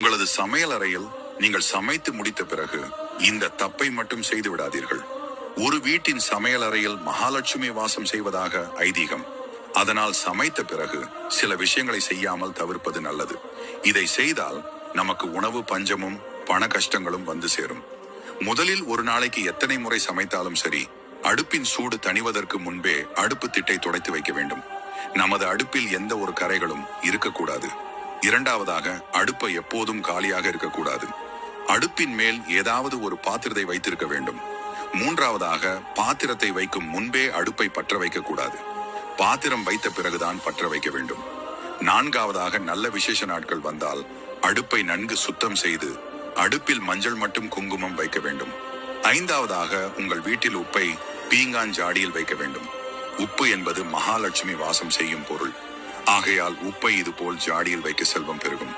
உங்களது சமையல் அறையில் நீங்கள் சமைத்து முடித்த பிறகு இந்த தப்பை மட்டும் செய்து விடாதீர்கள். ஒரு வீட்டின் சமையல் அறையில் மகாலட்சுமி வாசம் செய்வதாக ஐதீகம். அதனால் சமைத்த பிறகு சில விஷயங்களை செய்யாமல் தவிர்ப்பது நல்லது. இதை செய்தால் நமக்கு உணவு பஞ்சமும் பண கஷ்டங்களும் வந்து சேரும். முதலில் ஒரு நாளைக்கு எத்தனை முறை சமைத்தாலும் சரி, அடுப்பின் சூடு தணிவதற்கு முன்பே அடுப்பு திட்டை துடைத்து வைக்க வேண்டும். நமது அடுப்பில் எந்த ஒரு கரைகளும் இருக்கக்கூடாது. இரண்டாவதாக, அடுப்பை எப்போதும் காலியாக இருக்கக்கூடாது. அடுப்பின் மேல் ஏதாவது ஒரு பாத்திரத்தை வைத்திருக்க வேண்டும். மூன்றாவதாக, பாத்திரத்தை வைக்கும் முன்பே அடுப்பை பற்ற வைக்க கூடாது. பாத்திரம் வைத்த பிறகுதான் பற்ற வைக்க வேண்டும். நான்காவதாக, நல்ல விசேஷ நாட்கள் வந்தால் அடுப்பை நன்கு சுத்தம் செய்து அடுப்பில் மஞ்சள் மட்டும் குங்குமம் வைக்க வேண்டும். ஐந்தாவதாக, உங்கள் வீட்டில் உப்பை பீங்கான் ஜாடியில் வைக்க வேண்டும். உப்பு என்பது மகாலட்சுமி வாசம் செய்யும் பொருள். ஆகையால் உப்பை இதுபோல் ஜாடியில் வைக்க செல்வம் பெருகும்.